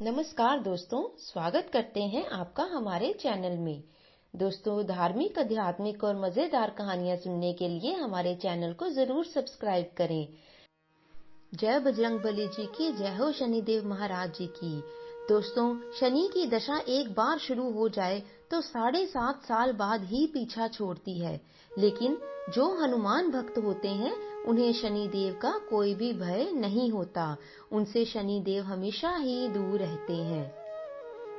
नमस्कार दोस्तों, स्वागत करते हैं आपका हमारे चैनल में। दोस्तों, धार्मिक, आध्यात्मिक और मजेदार कहानियां सुनने के लिए हमारे चैनल को जरूर सब्सक्राइब करें। जय बजरंगबली जी की जय हो, शनिदेव महाराज जी की। दोस्तों, शनि की दशा एक बार शुरू हो जाए तो 7.5 साल बाद ही पीछा छोड़ती है, लेकिन जो हनुमान भक्त होते हैं उन्हें शनिदेव का कोई भी भय नहीं होता। उनसे शनिदेव हमेशा ही दूर रहते हैं।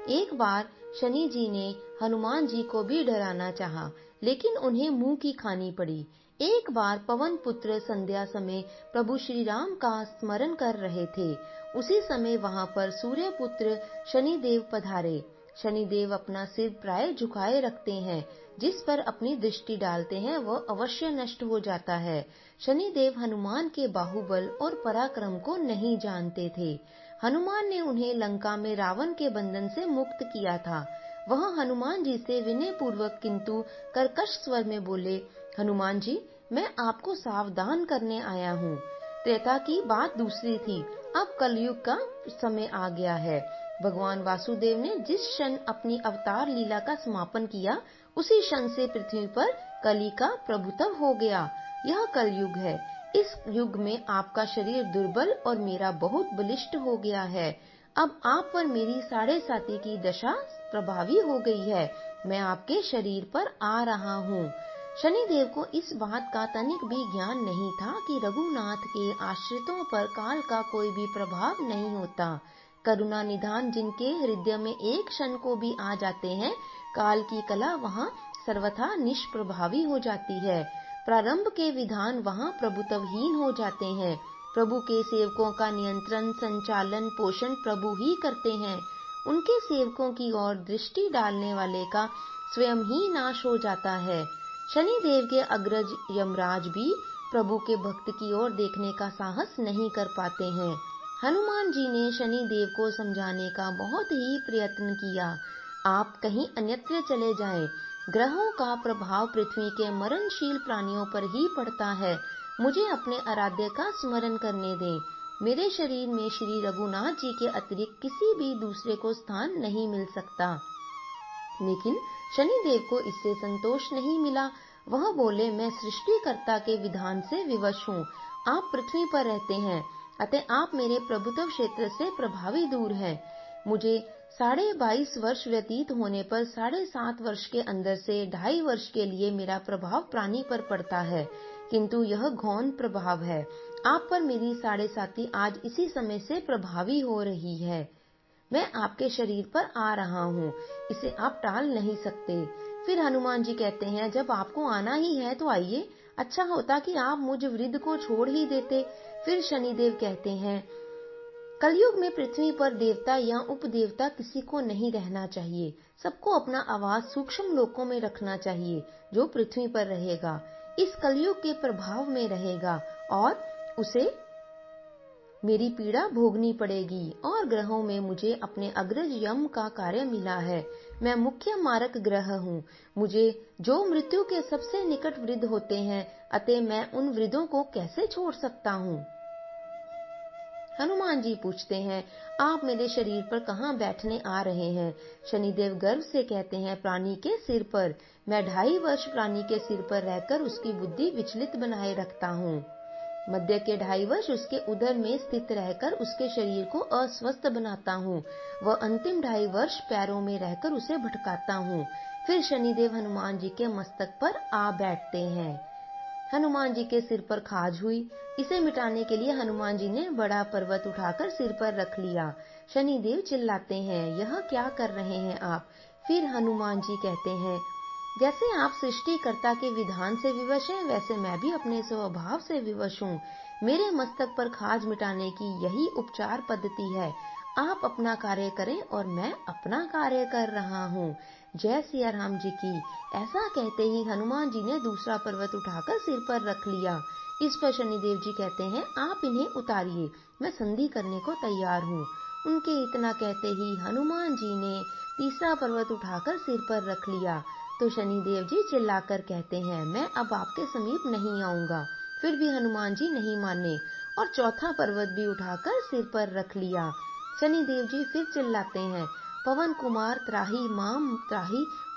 एक बार शनि जी ने हनुमान जी को भी डराना चाहा, लेकिन उन्हें मुंह की खानी पड़ी। एक बार पवन पुत्र संध्या समय प्रभु श्री राम का स्मरण कर रहे थे। उसी समय वहां पर सूर्य पुत्र शनिदेव पधारे। शनिदेव अपना सिर प्राय झुकाए रखते हैं, जिस पर अपनी दृष्टि डालते हैं वह अवश्य नष्ट हो जाता है। शनिदेव हनुमान के बाहुबल और पराक्रम को नहीं जानते थे। हनुमान ने उन्हें लंका में रावण के बंधन से मुक्त किया था। वह हनुमान जी से विनय पूर्वक किंतु कर्कश स्वर में बोले, हनुमान जी, मैं आपको सावधान करने आया हूँ। त्रेता की बात दूसरी थी, अब कलयुग का समय आ गया है। भगवान वासुदेव ने जिस क्षण अपनी अवतार लीला का समापन किया, उसी क्षण से पृथ्वी पर कली का प्रभुत्व हो गया। यह कलयुग है। इस युग में आपका शरीर दुर्बल और मेरा बहुत बलिष्ठ हो गया है। अब आप पर मेरी 7.5 की दशा प्रभावी हो गई है। मैं आपके शरीर पर आ रहा हूँ। शनिदेव को इस बात का तनिक भी ज्ञान नहीं था कि रघुनाथ के आश्रितों पर काल का कोई भी प्रभाव नहीं होता। करुणा निधान जिनके हृदय में एक क्षण को भी आ जाते हैं, काल की कला वहाँ सर्वथा निष्प्रभावी हो जाती है। प्रारंभ के विधान वहाँ प्रभुत्वहीन हो जाते हैं। प्रभु के सेवकों का नियंत्रण, संचालन, पोषण प्रभु ही करते हैं। उनके सेवकों की ओर दृष्टि डालने वाले का स्वयं ही नाश हो जाता है। शनिदेव के अग्रज यमराज भी प्रभु के भक्त की ओर देखने का साहस नहीं कर पाते हैं। हनुमान जी ने शनिदेव को समझाने का बहुत ही प्रयत्न किया। आप कहीं अन्यत्र चले जाएं। ग्रहों का प्रभाव पृथ्वी के मरणशील प्राणियों पर ही पड़ता है। मुझे अपने आराध्य का स्मरण करने दें। मेरे शरीर में श्री रघुनाथ जी के अतिरिक्त किसी भी दूसरे को स्थान नहीं मिल सकता। लेकिन शनिदेव को इससे संतोष नहीं मिला। वह बोले, मैं सृष्टिकर्ता के विधान से विवश हूँ। आप पृथ्वी पर रहते हैं, अतः आप मेरे प्रभुत्व क्षेत्र से प्रभावी दूर हैं। मुझे 22.5 वर्ष व्यतीत होने पर 7.5 वर्ष के अंदर से 2.5 वर्ष के लिए मेरा प्रभाव प्राणी पर पड़ता है, किंतु यह गौण प्रभाव है। आप पर मेरी 7.5 आज इसी समय से प्रभावी हो रही है। मैं आपके शरीर पर आ रहा हूँ, इसे आप टाल नहीं सकते। फिर हनुमान जी कहते हैं, जब आपको आना ही है तो आइए। अच्छा होता कि आप मुझ वृद्ध को छोड़ ही देते। फिर शनिदेव कहते हैं, कलयुग में पृथ्वी पर देवता या उपदेवता किसी को नहीं रहना चाहिए। सबको अपना आवास सूक्ष्म लोकों में रखना चाहिए। जो पृथ्वी पर रहेगा इस कलयुग के प्रभाव में रहेगा और उसे मेरी पीड़ा भोगनी पड़ेगी। और ग्रहों में मुझे अपने अग्रज यम का कार्य मिला है। मैं मुख्य मारक ग्रह हूँ। मुझे जो मृत्यु के सबसे निकट वृद्ध होते हैं, अतः मैं उन वृद्धों को कैसे छोड़ सकता हूँ। हनुमान जी पूछते हैं, आप मेरे शरीर पर कहाँ बैठने आ रहे हैं। शनिदेव गर्व से कहते हैं, प्राणी के सिर पर। मैं 2.5 वर्ष प्राणी के सिर पर रहकर उसकी बुद्धि विचलित बनाए रखता हूँ। मध्य के 2.5 वर्ष उसके उदर में स्थित रहकर उसके शरीर को अस्वस्थ बनाता हूँ। वह अंतिम 2.5 वर्ष पैरों में रहकर उसे भटकाता हूँ। फिर शनिदेव हनुमान जी के मस्तक पर आ बैठते हैं। हनुमान जी के सिर पर खाज हुई। इसे मिटाने के लिए हनुमान जी ने बड़ा पर्वत उठाकर सिर पर रख लिया। शनिदेव चिल्लाते हैं, यह क्या कर रहे हैं आप। फिर हनुमान जी कहते हैं, जैसे आप सृष्टिकर्ता के विधान से विवश हैं, वैसे मैं भी अपने स्वभाव से विवश हूँ। मेरे मस्तक पर खाज मिटाने की यही उपचार पद्धति है। आप अपना कार्य करें और मैं अपना कार्य कर रहा हूँ। जय सिया राम जी की। ऐसा कहते ही हनुमान जी ने दूसरा पर्वत उठाकर सिर पर रख लिया। इस पर शनिदेव जी कहते हैं, आप इन्हें उतारिए, मैं संधि करने को तैयार हूँ। उनके इतना कहते ही हनुमान जी ने तीसरा पर्वत उठाकर सिर पर रख लिया। तो शनिदेव जी चिल्लाकर कहते हैं, मैं अब आपके समीप नहीं आऊंगा। फिर भी हनुमान जी नहीं माने और चौथा पर्वत भी उठाकर सिर पर रख लिया। शनिदेव जी फिर चिल्लाते हैं, पवन कुमार त्राही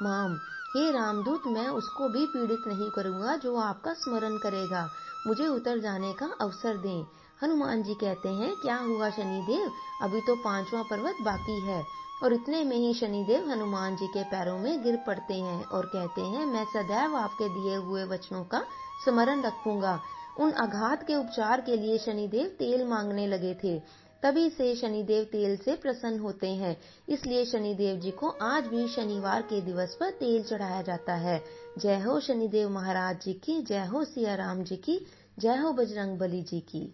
माम। हे रामदूत, मैं उसको भी पीड़ित नहीं करूंगा जो आपका स्मरण करेगा। मुझे उतर जाने का अवसर दें। हनुमान जी कहते हैं, क्या हुआ शनिदेव, अभी तो 5वां पर्वत बाकी है। और इतने में ही शनिदेव हनुमान जी के पैरों में गिर पड़ते हैं और कहते हैं, मैं सदैव आपके दिए हुए वचनों का स्मरण रखूंगा। उन आघात के उपचार के लिए शनिदेव तेल मांगने लगे थे। तभी से शनिदेव तेल से प्रसन्न होते हैं। इसलिए शनिदेव जी को आज भी शनिवार के दिवस पर तेल चढ़ाया जाता है। जय हो शनिदेव महाराज जी की, जय हो सिया राम जी की, जय हो बजरंगबली जी की।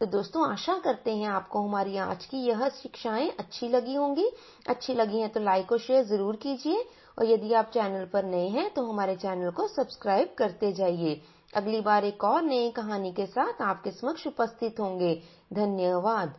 तो दोस्तों, आशा करते हैं आपको हमारी आज की यह शिक्षाएं अच्छी लगी होंगी। अच्छी लगी हैं तो लाइक और शेयर जरूर कीजिए, और यदि आप चैनल पर नए हैं तो हमारे चैनल को सब्सक्राइब करते जाइए। अगली बार एक और नई कहानी के साथ आपके समक्ष उपस्थित होंगे। धन्यवाद।